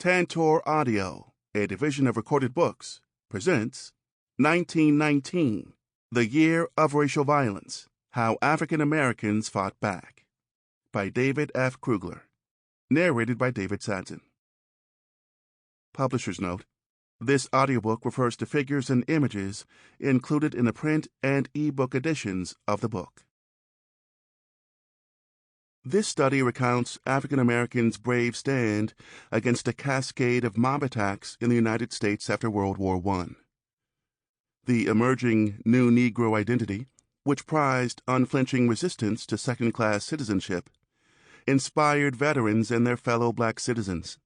Tantor Audio, a division of Recorded Books, presents 1919, The Year of Racial Violence, How African Americans Fought Back, by David F. Krugler, narrated by David Sadzin. Publisher's note: this audiobook refers to figures and images included in the print and e-book editions of the book. This study recounts African Americans' brave stand against a cascade of mob attacks in the United States after World War I. The emerging new Negro identity, which prized unflinching resistance to second-class citizenship, inspired veterans and their fellow black citizens.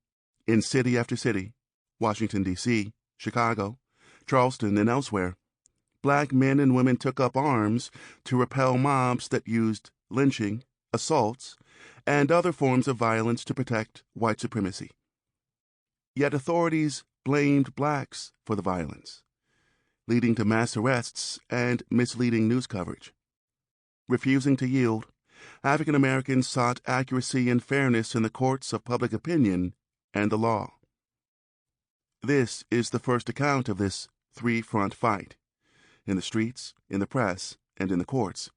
In city after city, Washington, D.C., Chicago, Charleston, and elsewhere, black men and women took up arms to repel mobs that used lynching, assaults, and other forms of violence to protect white supremacy. Yet authorities blamed blacks for the violence, leading to mass arrests and misleading news coverage. Refusing to yield, African Americans sought accuracy and fairness in the courts of public opinion and the law. This is the first account of this three-front fight, in the streets, in the press, and in the courts,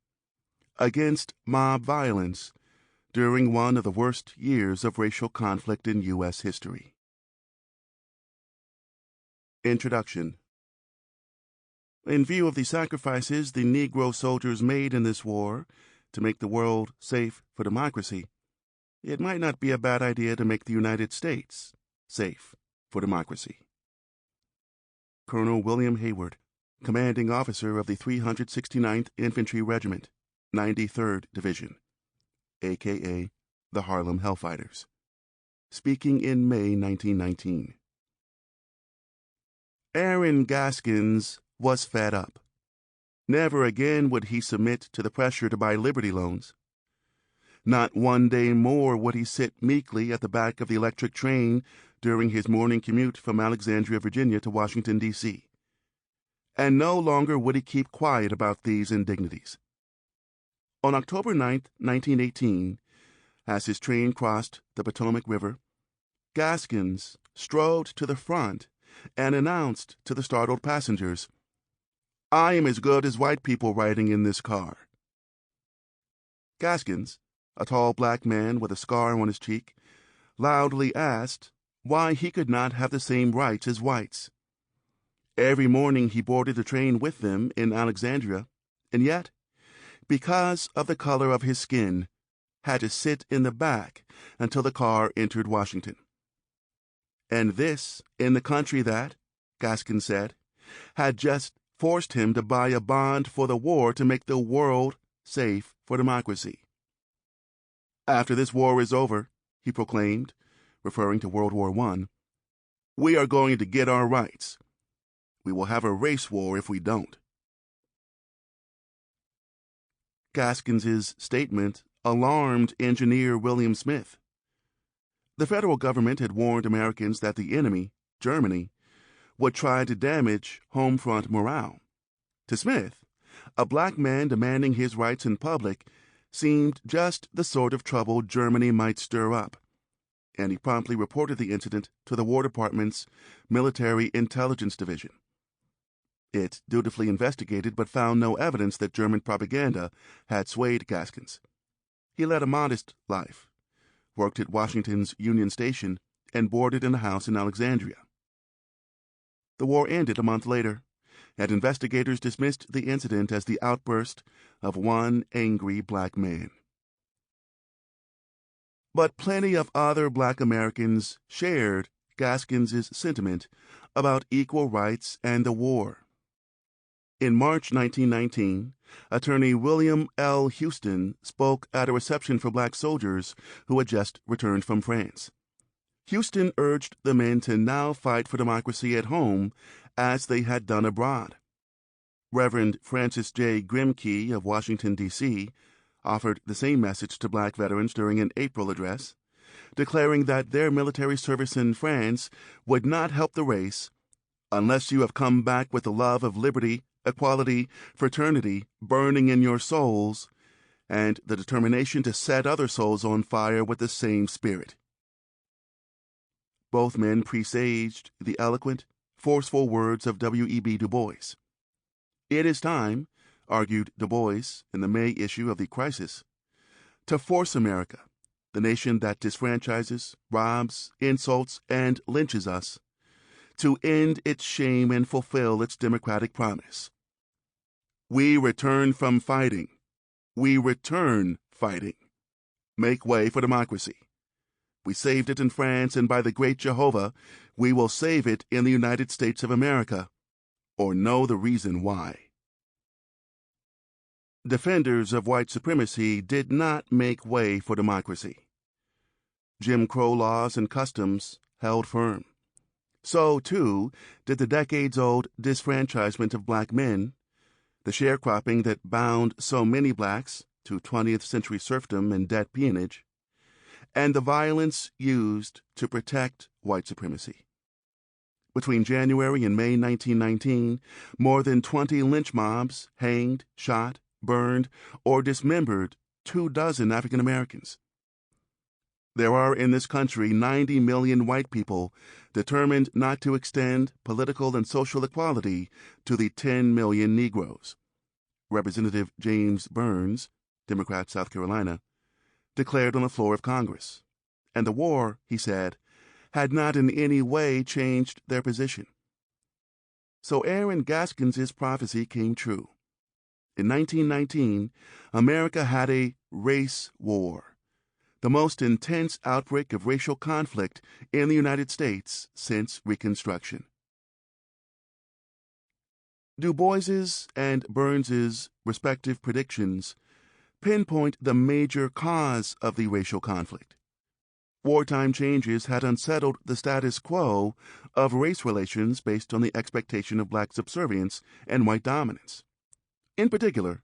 against mob violence during one of the worst years of racial conflict in U.S. history. Introduction. In view of the sacrifices the Negro soldiers made in this war to make the world safe for democracy, it might not be a bad idea to make the United States safe for democracy. Colonel William Hayward, commanding officer of the 369th Infantry Regiment, 93rd Division, a.k.a. the Harlem Hellfighters, speaking in May 1919. Aaron Gaskins was fed up. Never again would he submit to the pressure to buy Liberty loans. Not one day more would he sit meekly at the back of the electric train during his morning commute from Alexandria, Virginia to Washington, D.C. And no longer would he keep quiet about these indignities. On October 9, 1918, as his train crossed the Potomac River, Gaskins strode to the front and announced to the startled passengers, "I am as good as white people riding in this car." Gaskins, a tall black man with a scar on his cheek, loudly asked why he could not have the same rights as whites. Every morning he boarded the train with them in Alexandria, and yet, because of the color of his skin, had to sit in the back until the car entered Washington. And this in the country that, Gaskins said, had just forced him to buy a bond for the war to make the world safe for democracy. "After this war is over," he proclaimed, referring to World War I, "we are going to get our rights. We will have a race war if we don't." Gaskins's statement alarmed engineer William Smith. The federal government had warned Americans that the enemy, Germany, would try to damage home front morale. To Smith, a black man demanding his rights in public seemed just the sort of trouble Germany might stir up, and he promptly reported the incident to the War Department's Military Intelligence Division. It dutifully investigated but found no evidence that German propaganda had swayed Gaskins. He led a modest life, worked at Washington's Union Station, and boarded in a house in Alexandria. The war ended a month later, and investigators dismissed the incident as the outburst of one angry black man. But plenty of other black Americans shared Gaskins's sentiment about equal rights and the war. In March 1919, attorney William L. Houston spoke at a reception for black soldiers who had just returned from France. Houston urged the men to now fight for democracy at home as they had done abroad. Reverend Francis J. Grimke of Washington, D.C., offered the same message to black veterans during an April address, declaring that their military service in France would not help the race unless you have come back with the love of liberty, equality, fraternity burning in your souls, and the determination to set other souls on fire with the same spirit. Both men presaged the eloquent, forceful words of W.E.B. Du Bois. It is time, argued Du Bois in the May issue of the Crisis, to force America, the nation that disfranchises, robs, insults, and lynches us, to end its shame and fulfill its democratic promise. We return from fighting. We return fighting. Make way for democracy. We saved it in France, and by the great Jehovah, we will save it in the United States of America, or know the reason why. Defenders of white supremacy did not make way for democracy. Jim Crow laws and customs held firm. So, too, did the decades-old disfranchisement of black men, the sharecropping that bound so many blacks to 20th century serfdom and debt peonage, and the violence used to protect white supremacy. Between January and May 1919, more than 20 lynch mobs hanged, shot, burned, or dismembered 24 African Americans. There are in this country 90 million white people determined not to extend political and social equality to the 10 million Negroes. Representative James Burns, Democrat, South Carolina, declared on the floor of Congress. And the war, he said, had not in any way changed their position. So Aaron Gaskins' prophecy came true. In 1919, America had a race war, the most intense outbreak of racial conflict in the United States since Reconstruction. Du Bois's and Burns's respective predictions pinpoint the major cause of the racial conflict. Wartime changes had unsettled the status quo of race relations based on the expectation of black subservience and white dominance. In particular,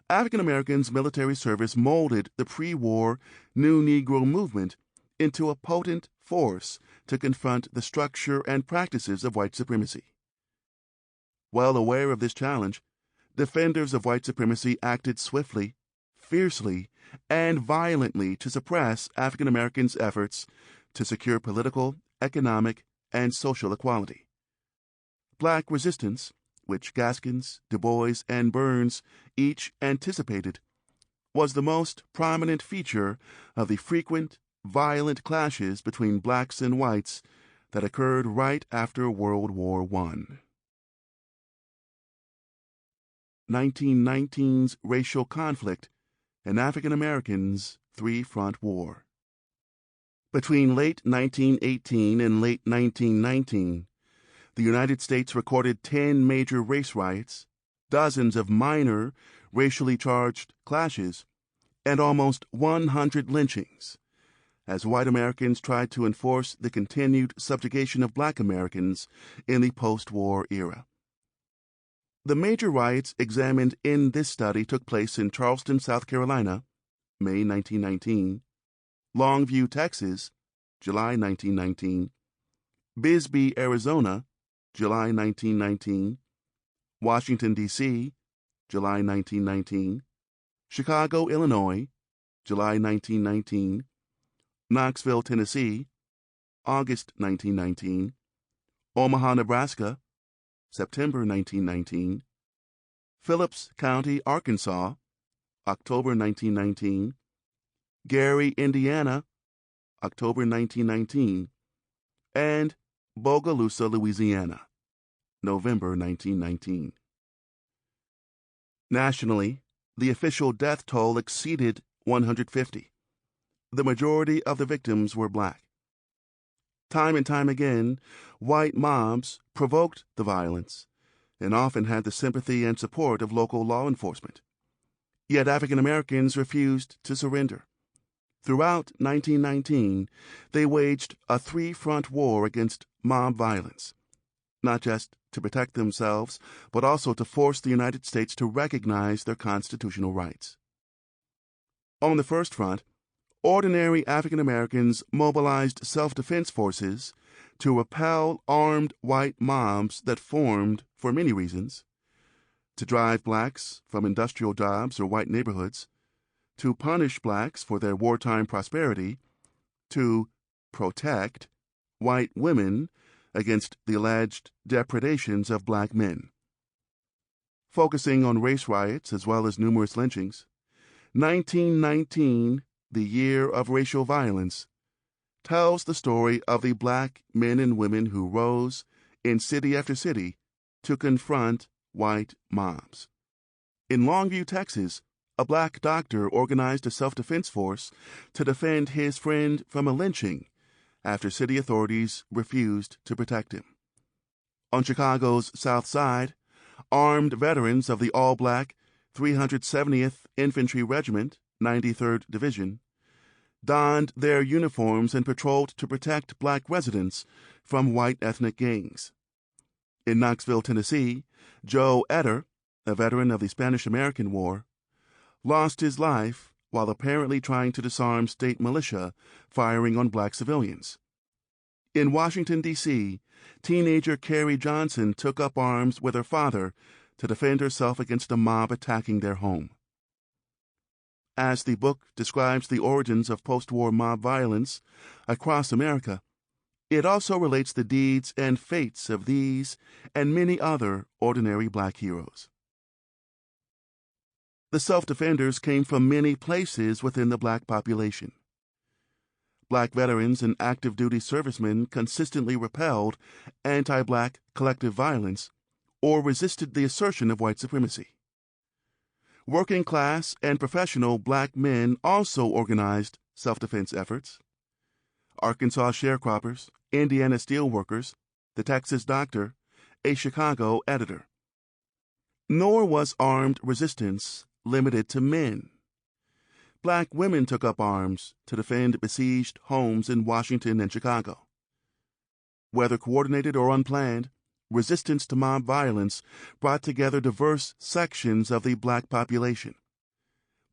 African Americans' military service molded the pre-war New Negro movement into a potent force to confront the structure and practices of white supremacy. Well aware of this challenge, defenders of white supremacy acted swiftly, fiercely, and violently to suppress African Americans' efforts to secure political, economic, and social equality. Black resistance, which Gaskins, Du Bois, and Burns each anticipated, was the most prominent feature of the frequent, violent clashes between blacks and whites that occurred right after World War I. 1919's racial conflict and African Americans' three-front war. Between late 1918 and late 1919, the United States recorded 10 major race riots, dozens of minor, racially charged clashes, and almost 100 lynchings, as white Americans tried to enforce the continued subjugation of black Americans in the post-war era. The major riots examined in this study took place in Charleston, South Carolina, May 1919, Longview, Texas, July 1919, Bisbee, Arizona, July 1919, Washington, D.C., July 1919, Chicago, Illinois, July 1919, Knoxville, Tennessee, August 1919, Omaha, Nebraska, September 1919, Phillips County, Arkansas, October 1919, Gary, Indiana, October 1919, and Bogalusa, Louisiana, November 1919. Nationally, the official death toll exceeded 150. The majority of the victims were black. Time and time again, white mobs provoked the violence and often had the sympathy and support of local law enforcement. Yet African Americans refused to surrender. Throughout 1919, they waged a three-front war against mob violence, not just to protect themselves, but also to force the United States to recognize their constitutional rights. On the first front, ordinary African Americans mobilized self-defense forces to repel armed white mobs that formed for many reasons: to drive blacks from industrial jobs or white neighborhoods, to punish blacks for their wartime prosperity, to protect white women against the alleged depredations of black men. Focusing on race riots as well as numerous lynchings, 1919, the year of racial violence, tells the story of the black men and women who rose in city after city to confront white mobs. In Longview, Texas, a black doctor organized a self-defense force to defend his friend from a lynching after city authorities refused to protect him. On Chicago's South Side, armed veterans of the all-black 370th Infantry Regiment, 93rd Division, donned their uniforms and patrolled to protect black residents from white ethnic gangs. In Knoxville, Tennessee, Joe Etter, a veteran of the Spanish-American War, lost his life while apparently trying to disarm state militia firing on black civilians. In Washington, D.C., teenager Carrie Johnson took up arms with her father to defend herself against a mob attacking their home. As the book describes the origins of post-war mob violence across America, it also relates the deeds and fates of these and many other ordinary black heroes. The self-defenders came from many places within the black population. Black veterans and active-duty servicemen consistently repelled anti-black collective violence or resisted the assertion of white supremacy. Working-class and professional black men also organized self-defense efforts. Arkansas sharecroppers, Indiana steelworkers, the Texas doctor, a Chicago editor. Nor was armed resistance limited to men. Black women took up arms to defend besieged homes in Washington and Chicago. Whether coordinated or unplanned, resistance to mob violence brought together diverse sections of the black population.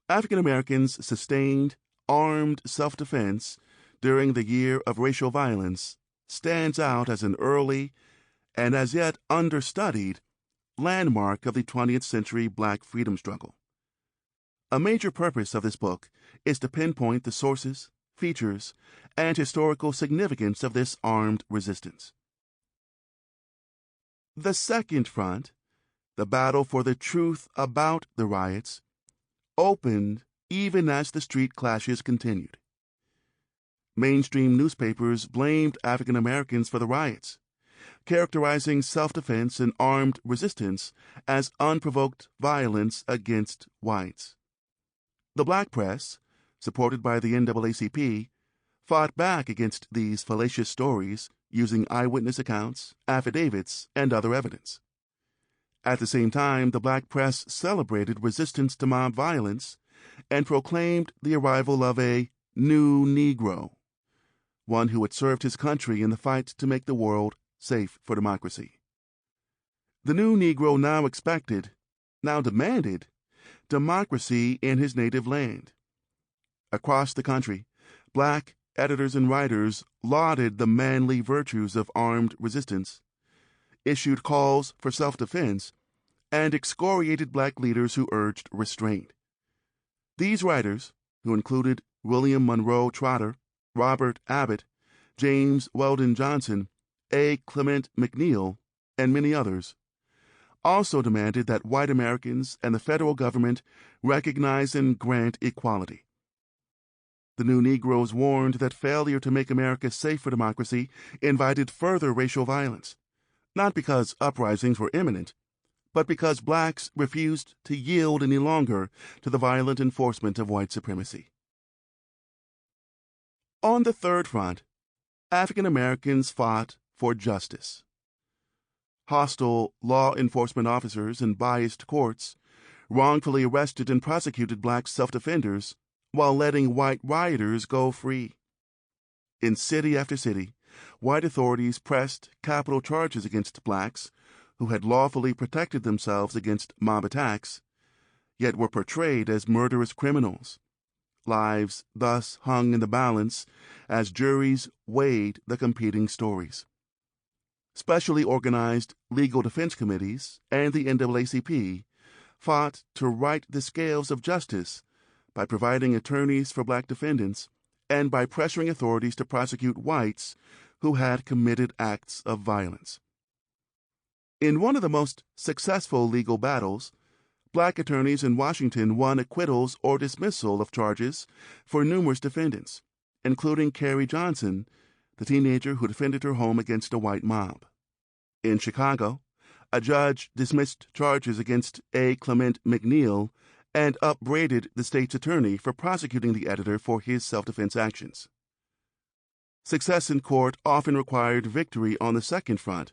African Americans sustained armed self-defense during the year of racial violence stands out as an early and as yet understudied landmark of the 20th century black freedom struggle. A major purpose of this book is to pinpoint the sources, features, and historical significance of this armed resistance. The second front, the battle for the truth about the riots, opened even as the street clashes continued. Mainstream newspapers blamed African Americans for the riots, characterizing self-defense and armed resistance as unprovoked violence against whites. The black press, supported by the NAACP, fought back against these fallacious stories using eyewitness accounts, affidavits, and other evidence. At the same time, the black press celebrated resistance to mob violence and proclaimed the arrival of a new Negro, one who had served his country in the fight to make the world safe for democracy. The new Negro now expected, now demanded, democracy in his native land. Across the country, black editors and writers lauded the manly virtues of armed resistance, issued calls for self-defense, and excoriated black leaders who urged restraint. These writers, who included William Monroe Trotter, Robert Abbott, James Weldon Johnson, A. Clement McNeil, and many others, also demanded that white Americans and the federal government recognize and grant equality. The new Negroes warned that failure to make America safe for democracy invited further racial violence, not because uprisings were imminent, but because blacks refused to yield any longer to the violent enforcement of white supremacy. On the third front, African Americans fought for justice. Hostile law enforcement officers and biased courts wrongfully arrested and prosecuted black self-defenders while letting white rioters go free. In city after city, white authorities pressed capital charges against blacks who had lawfully protected themselves against mob attacks, yet were portrayed as murderous criminals. Lives thus hung in the balance as juries weighed the competing stories. Specially organized legal defense committees and the NAACP fought to right the scales of justice by providing attorneys for black defendants and by pressuring authorities to prosecute whites who had committed acts of violence. In one of the most successful legal battles, black attorneys in Washington won acquittals or dismissal of charges for numerous defendants, including Carrie Johnson, the teenager who defended her home against a white mob. In Chicago, a judge dismissed charges against A. Clement McNeil and upbraided the state's attorney for prosecuting the editor for his self-defense actions. Success in court often required victory on the second front,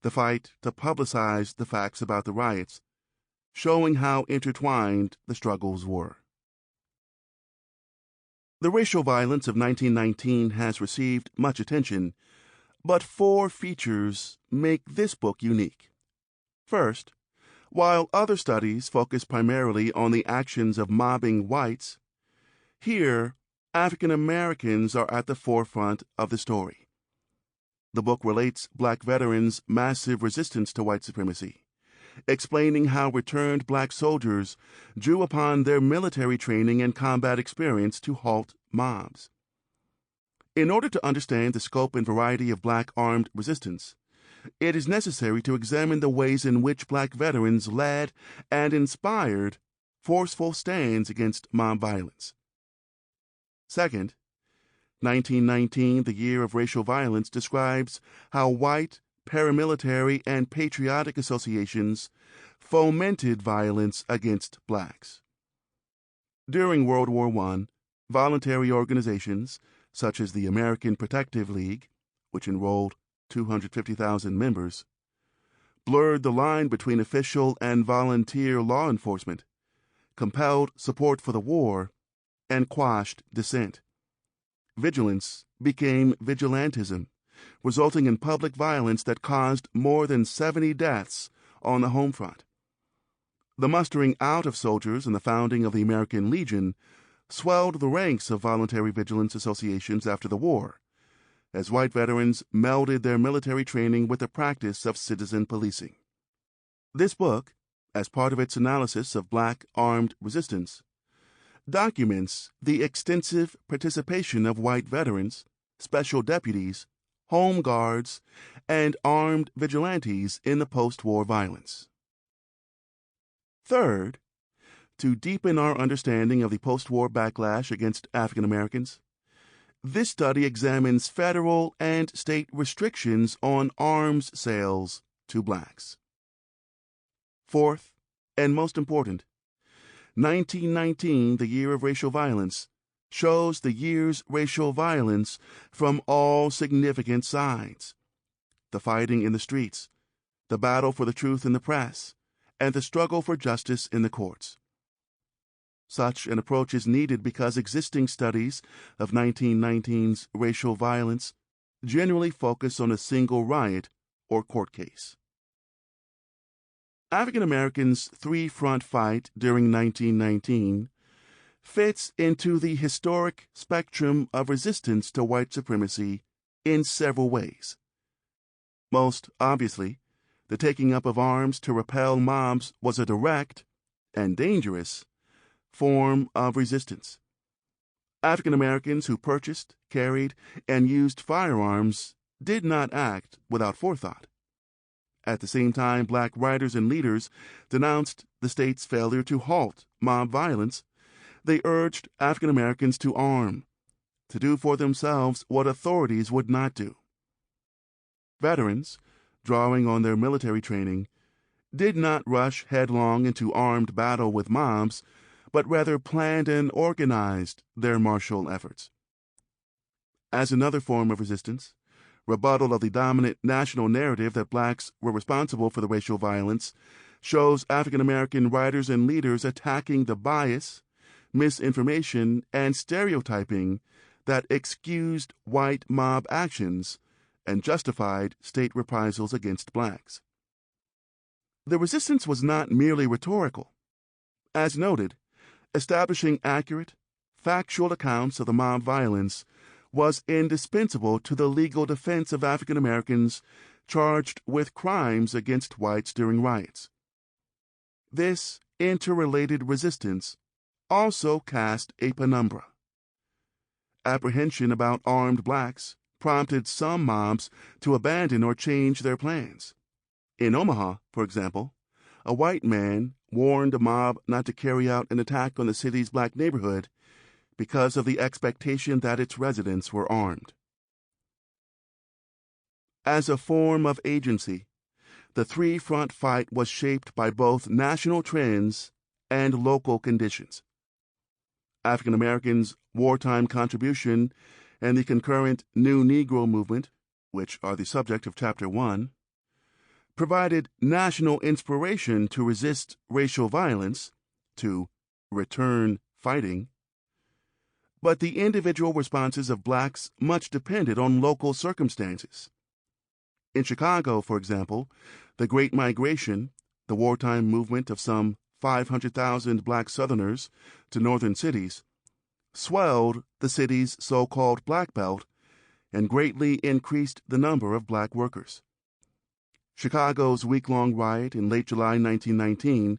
the fight to publicize the facts about the riots, showing how intertwined the struggles were. The racial violence of 1919 has received much attention, but 4 features make this book unique. First, while other studies focus primarily on the actions of mobbing whites, here African Americans are at the forefront of the story. The book relates black veterans' massive resistance to white supremacy, explaining how returned black soldiers drew upon their military training and combat experience to halt mobs. In order to understand the scope and variety of black armed resistance, it is necessary to examine the ways in which black veterans led and inspired forceful stands against mob violence. Second, 1919, the year of racial violence, describes how white, paramilitary, and patriotic associations fomented violence against blacks. During World War I, voluntary organizations, such as the American Protective League, which enrolled 250,000 members, blurred the line between official and volunteer law enforcement, compelled support for the war, and quashed dissent. Vigilance became vigilantism, resulting in public violence that caused more than 70 deaths on the home front. The mustering out of soldiers and the founding of the American Legion swelled the ranks of voluntary vigilance associations after the war, as white veterans melded their military training with the practice of citizen policing. This book, as part of its analysis of black armed resistance, documents the extensive participation of white veterans, special deputies, home guards, and armed vigilantes in the post-war violence. Third, to deepen our understanding of the post-war backlash against African Americans, this study examines federal and state restrictions on arms sales to blacks. Fourth, and most important, 1919, the year of racial violence, shows the year's racial violence from all significant sides: the fighting in the streets, the battle for the truth in the press, and the struggle for justice in the courts. Such an approach is needed because existing studies of 1919's racial violence generally focus on a single riot or court case. African Americans' three-front fight during 1919 fits into the historic spectrum of resistance to white supremacy in several ways. Most obviously, the taking up of arms to repel mobs was a direct and dangerous form of resistance. African Americans who purchased, carried, and used firearms did not act without forethought. At the same time, black writers and leaders denounced the state's failure to halt mob violence. They urged African Americans to arm, to do for themselves what authorities would not do. Veterans, drawing on their military training, did not rush headlong into armed battle with mobs, but rather planned and organized their martial efforts. As another form of resistance, rebuttal of the dominant national narrative that blacks were responsible for the racial violence shows African American writers and leaders attacking the bias, misinformation, and stereotyping that excused white mob actions and justified state reprisals against blacks. The resistance was not merely rhetorical. As noted, establishing accurate, factual accounts of the mob violence was indispensable to the legal defense of African Americans charged with crimes against whites during riots. This interrelated resistance also cast a penumbra. Apprehension about armed blacks, prompted some mobs to abandon or change their plans. In Omaha, for example, a white man warned a mob not to carry out an attack on the city's black neighborhood because of the expectation that its residents were armed. As a form of agency, the three-front fight was shaped by both national trends and local conditions. African Americans' wartime contribution and the concurrent New Negro movement, which are the subject of Chapter 1, provided national inspiration to resist racial violence, to return fighting. But the individual responses of blacks much depended on local circumstances. In Chicago, for example, the Great Migration, the wartime movement of some 500,000 black Southerners to northern cities, swelled the city's so-called Black Belt and greatly increased the number of black workers. Chicago's week-long riot in late July 1919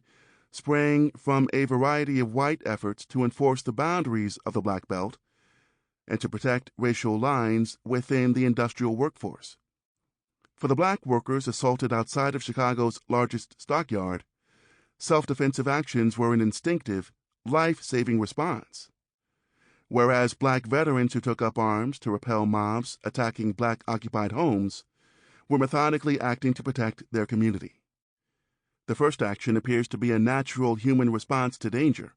sprang from a variety of white efforts to enforce the boundaries of the Black Belt and to protect racial lines within the industrial workforce. For the black workers assaulted outside of Chicago's largest stockyard, self-defensive actions were an instinctive, life-saving response, whereas black veterans who took up arms to repel mobs attacking black-occupied homes were methodically acting to protect their community. The first action appears to be a natural human response to danger.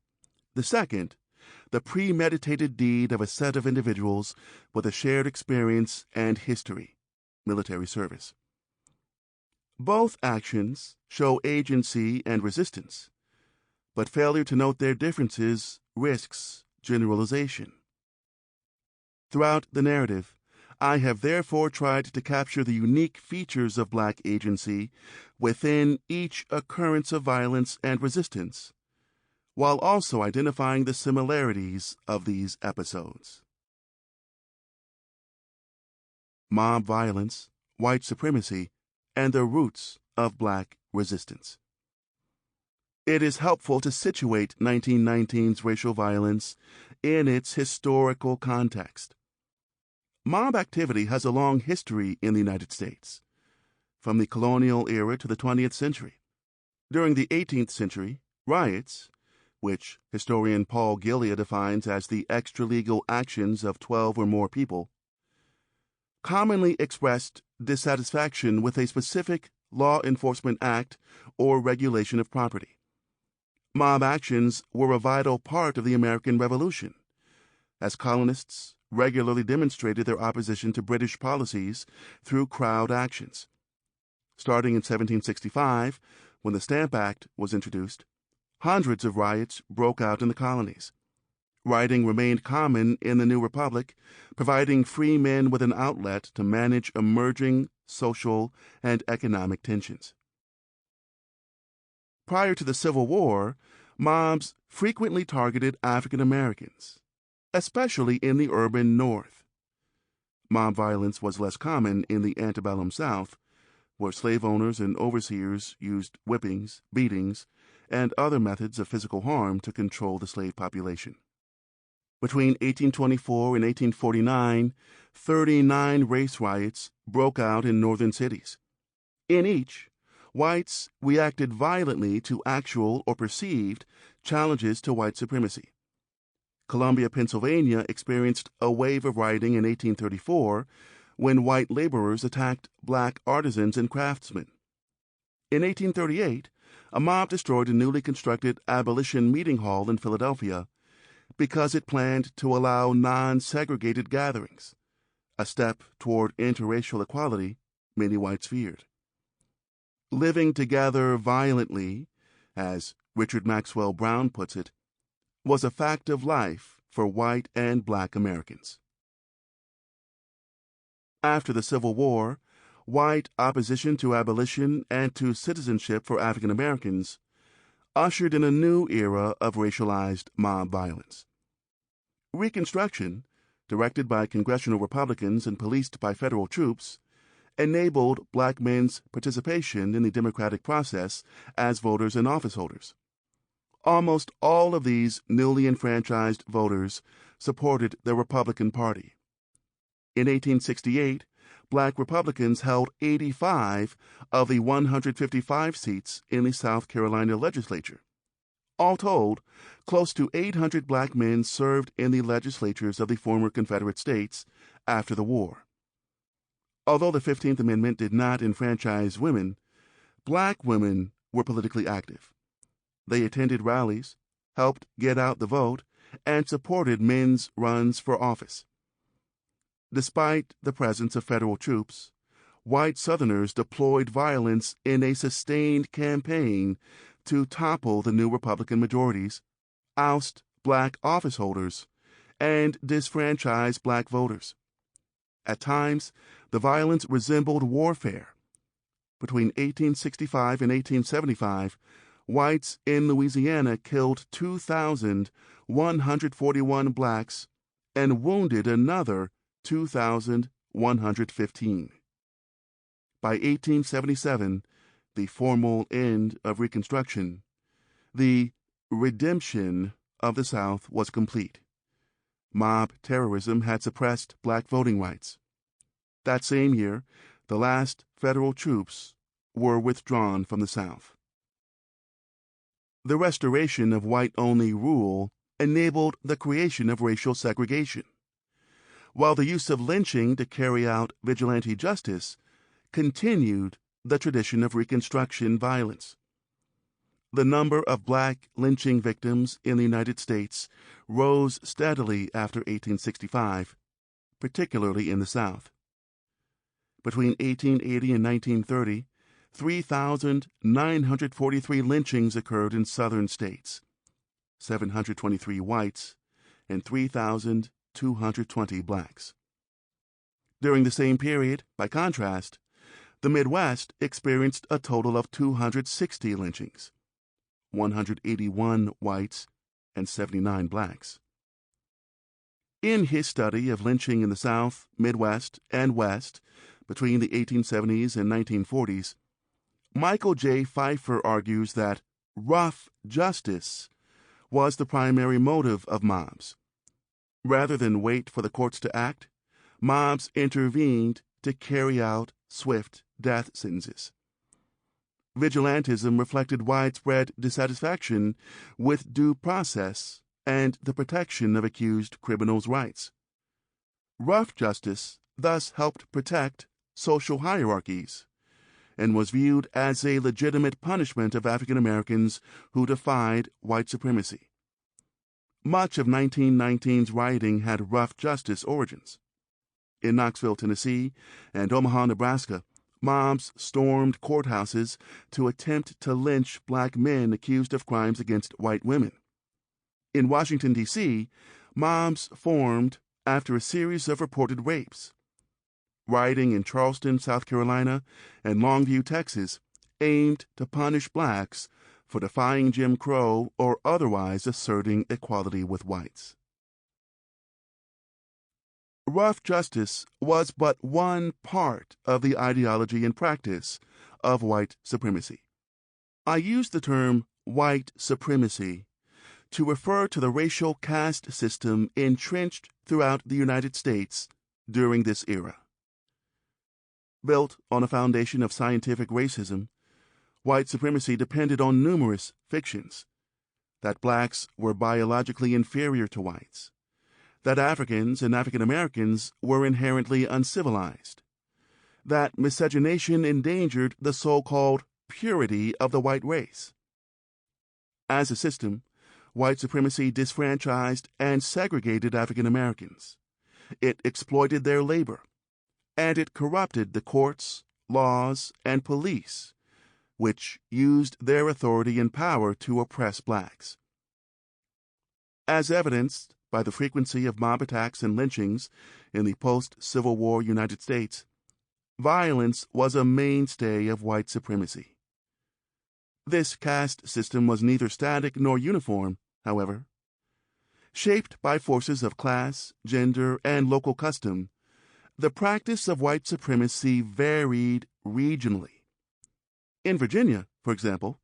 The second, the premeditated deed of a set of individuals with a shared experience and history, military service. Both actions show agency and resistance, but failure to note their differences risks generalization. Throughout the narrative, I have therefore tried to capture the unique features of black agency within each occurrence of violence and resistance, while also identifying the similarities of these episodes. Mob violence, white supremacy, and the roots of black resistance. It is helpful to situate 1919's racial violence in its historical context. Mob activity has a long history in the United States, from the colonial era to the 20th century. During the 18th century, riots, which historian Paul Gilia defines as the extralegal actions of 12 or more people, commonly expressed dissatisfaction with a specific law enforcement act or regulation of property. Mob actions were a vital part of the American Revolution, as colonists regularly demonstrated their opposition to British policies through crowd actions. Starting in 1765, when the Stamp Act was introduced, hundreds of riots broke out in the colonies. Rioting remained common in the new republic, providing free men with an outlet to manage emerging social and economic tensions. Prior to the Civil War, mobs frequently targeted African Americans, especially in the urban North. Mob violence was less common in the antebellum South, where slave owners and overseers used whippings, beatings, and other methods of physical harm to control the slave population. Between 1824 and 1849, 39 race riots broke out in northern cities. In each, whites reacted violently to actual or perceived challenges to white supremacy. Columbia, Pennsylvania experienced a wave of rioting in 1834 when white laborers attacked black artisans and craftsmen. In 1838, a mob destroyed a newly constructed abolition meeting hall in Philadelphia because it planned to allow non-segregated gatherings, a step toward interracial equality many whites feared. Living together violently, as Richard Maxwell Brown puts it, was a fact of life for white and black Americans. After the Civil War, white opposition to abolition and to citizenship for African Americans ushered in a new era of racialized mob violence. Reconstruction, directed by congressional Republicans and policed by federal troops, enabled black men's participation in the democratic process as voters and office holders. Almost all of these newly enfranchised voters supported the Republican Party. In 1868, Black Republicans held 85 of the 155 seats in the South Carolina legislature. All told, close to 800 black men served in the legislatures of the former Confederate states after the war. Although the 15th Amendment did not enfranchise women, black women were politically active. They attended rallies, helped get out the vote, and supported men's runs for office. Despite the presence of federal troops, white Southerners deployed violence in a sustained campaign to topple the new Republican majorities, oust black office holders, and disfranchise black voters. At times, the violence resembled warfare. Between 1865 and 1875, whites in Louisiana killed 2,141 blacks and wounded another 2,115. By 1877, the formal end of Reconstruction, the redemption of the South was complete. Mob terrorism had suppressed black voting rights. That same year, the last federal troops were withdrawn from the South. The restoration of white-only rule enabled the creation of racial segregation, while the use of lynching to carry out vigilante justice continued the tradition of Reconstruction violence. The number of black lynching victims in the United States rose steadily after 1865, particularly in the South. Between 1880 and 1930, 3,943 lynchings occurred in southern states, 723 whites, and 3,220 blacks. During the same period, by contrast, the Midwest experienced a total of 260 lynchings, 181 whites and 79 blacks. In his study of lynching in the South, Midwest, and West between the 1870s and 1940s, Michael J. Pfeiffer argues that rough justice was the primary motive of mobs. Rather than wait for the courts to act, mobs intervened to carry out swift death sentences. Vigilantism reflected widespread dissatisfaction with due process and the protection of accused criminals' rights. Rough justice thus helped protect social hierarchies and was viewed as a legitimate punishment of African Americans who defied white supremacy. Much of 1919's rioting had rough justice origins. In Knoxville, Tennessee, and Omaha, Nebraska, mobs stormed courthouses to attempt to lynch black men accused of crimes against white women. In Washington, D.C., mobs formed after a series of reported rapes. Rioting in Charleston, South Carolina, and Longview, Texas, aimed to punish blacks for defying Jim Crow or otherwise asserting equality with whites. Rough justice was but one part of the ideology and practice of white supremacy. I use the term white supremacy to refer to the racial caste system entrenched throughout the United States during this era. Built on a foundation of scientific racism, white supremacy depended on numerous fictions: that blacks were biologically inferior to whites, that Africans and African Americans were inherently uncivilized, that miscegenation endangered the so-called purity of the white race. As a system, white supremacy disfranchised and segregated African Americans. It exploited their labor, and it corrupted the courts, laws, and police, which used their authority and power to oppress blacks. As evidenced by the frequency of mob attacks and lynchings in the post-Civil War United States, violence was a mainstay of white supremacy. This caste system was neither static nor uniform, however. Shaped by forces of class, gender, and local custom, the practice of white supremacy varied regionally. In Virginia, for example,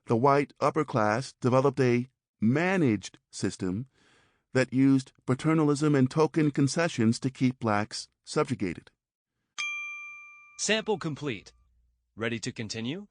the white upper class developed a managed system that used paternalism and token concessions to keep blacks subjugated. Sample complete. Ready to continue?